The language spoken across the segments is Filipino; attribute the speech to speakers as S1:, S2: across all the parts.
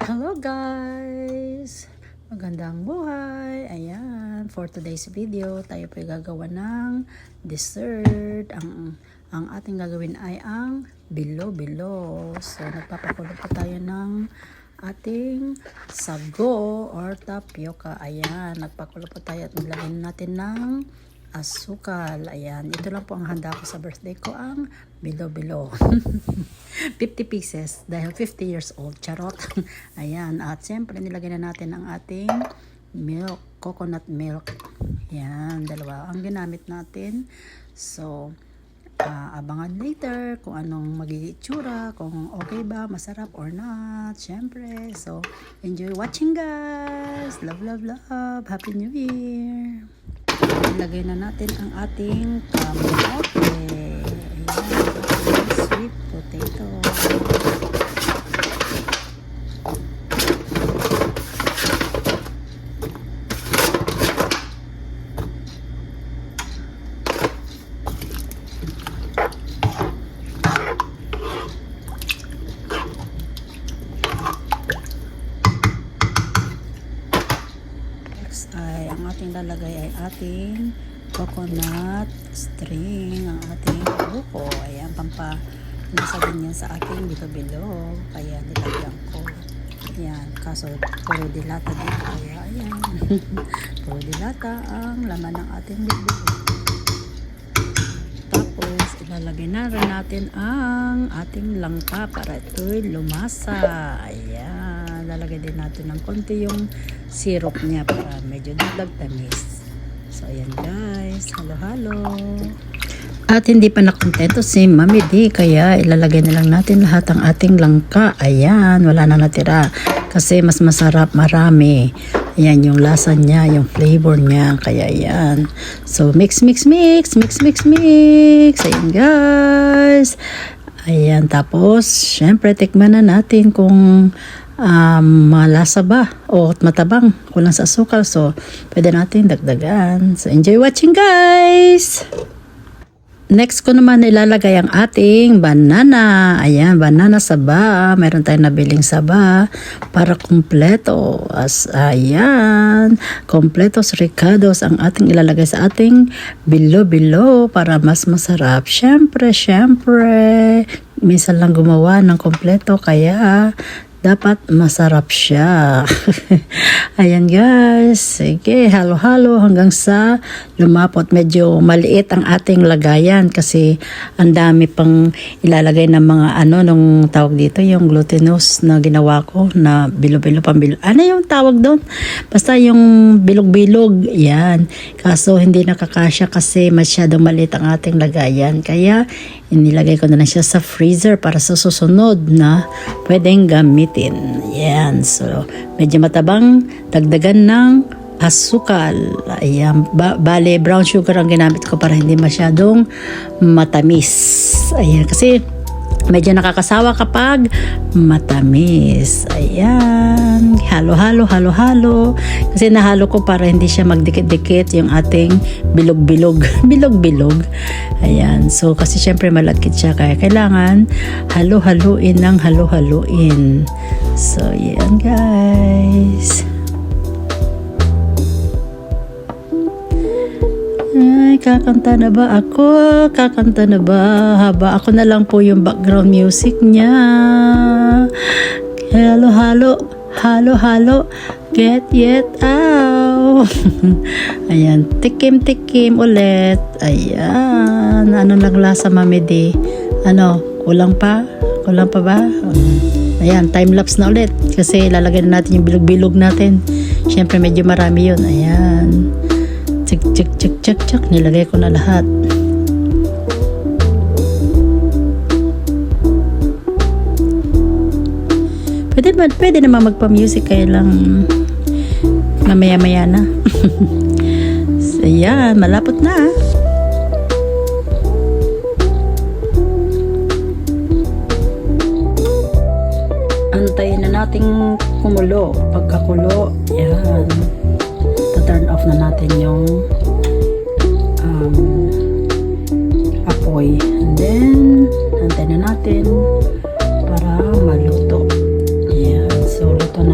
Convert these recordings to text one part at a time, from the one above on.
S1: Hello guys! Magandang buhay! Ayan, for today's video, tayo po gagawa ng dessert. Ang ating gagawin ay ang bilo-bilo. So, nagpapakulo po tayo ng ating sago or tapioca. Ayan, nagpakulo po tayo at nilagyan natin ng asukal. Ayan, ito lang po ang handa ko sa birthday ko, ang bilo-bilo. 50 pieces dahil 50 years old. Charot. Ayan, at siyempre nilagyan na natin ang ating milk, coconut milk. Ayan, dalawa ang ginamit natin. So, abangan later kung anong magiging itsura, kung okay ba, masarap or not. Siyempre, so enjoy watching guys. Love, love, love. Happy New Year. Ilagay na natin ang ating kamote. Ayan, sweet potato. Ay ang ating lalagay ay ating coconut string, ang ating buko. Ayan, nasa ganyan sa ating bilo-bilo. Kaya nilagyan ko. Ayan, kaso puro dilata dito. Kaya ayan, puro dilata ang laman ng ating bilo-bilo. Tapos, ilalagay na rin natin ang ating langka para ito'y lumasa. Ayan, lalagay din natin ng konti yung syrup niya para medyo dagdag tamis. So, ayan guys, halo-halo. At hindi pa nakontento si Mami D, kaya ilalagay na lang natin lahat ang ating langka. Ayan, wala na natira kasi mas masarap marami. Ayan yung lasa niya, yung flavor niya. Kaya ayan. So, mix. Ayan guys. Ayan, tapos, syempre, tikman na natin kung malasa ba o matabang, kulang sa asukal. So, pwede natin dagdagan. So, enjoy watching guys! Next ko naman ilalagay ang ating banana. Ayan, banana saba. Meron tayong nabiling saba para kumpleto. Ayan, kompletos ricados ang ating ilalagay sa ating bilo-bilo para mas masarap. Syempre, minsan lang gumawa ng kompleto kaya dapat masarap siya. Ayan guys. Sige, halo-halo hanggang sa lumapot. Medyo maliit ang ating lagayan kasi ang dami pang ilalagay ng mga nung tawag dito, yung glutinous na ginawa ko na bilo-bilo pambilo. Ano yung tawag doon? Basta yung bilog-bilog. Yan. Kaso hindi nakakasya kasi masyadong maliit ang ating lagayan. Kaya inilagay ko na lang siya sa freezer para sa susunod na pwedeng gamitin. Yan. So, medyo matabang, dagdagan ng asukal. Ayan. Bale, brown sugar ang ginamit ko para hindi masyadong matamis. Ayan. Kasi medyo nakakasawa kapag matamis. Ayan. Halo-halo. Kasi nahalo ko para hindi siya magdikit-dikit yung ating bilog-bilog. Bilog-bilog. Ayan. So, kasi syempre malagkit siya. Kaya kailangan halo-haluin ng halo-haluin. So, yan guys. Ay, kakanta na ba ako? Kakanta na ba? Haba ako na lang po yung background music niya. Halo-halo, get out. Ayan, tikim ulit. Ayan, ano lang lasa Mami D? Kulang pa? Kulang pa ba? Ayan, time-lapse na ulit. Kasi lalagyan na natin yung bilog-bilog natin. Siyempre, medyo marami yun. Ayan. Check. Nilagay ko na lahat. Pwede naman magpa-music, kaya lang mamaya-maya na. So, ayan, malapot na. Antayin na nating kumulo. Pagkakulo, yan. Turn off na natin yung apoy. And then, antayin na natin para maluto. Ayan. So, luto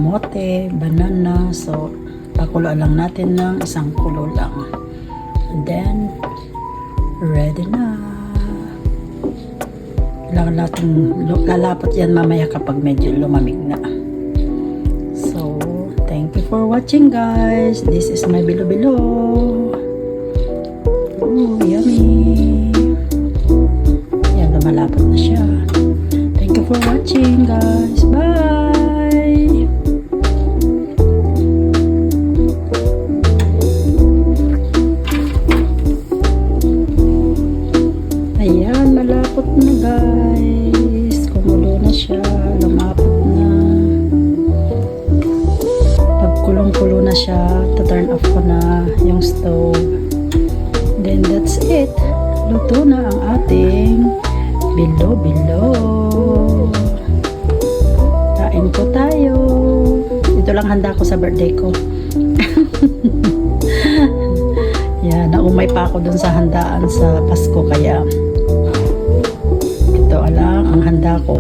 S1: kamote, banana. So, pakuloan lang natin ng isang kulo lang. And then, ready na. Kailangan natin lalapot yan mamaya kapag medyo lumamig na. So, thank you for watching guys. This is my bilo-bilo. Ooh, yummy. Yan, lumalapot na siya. Thank you for watching guys. Bye! Ayan, malapot na guys. Kumulo na siya. Lumapot na. Pag kulong-kulo na siya, turn off ko na yung stove. Then that's it. Luto na ang ating bilo-bilo. Kain po tayo. Ito lang handa ko sa birthday ko. Yan, naumay pa ako dun sa handaan sa Pasko kaya ito lang ang handa ko.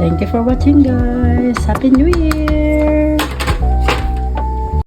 S1: Thank you for watching guys. Happy New Year!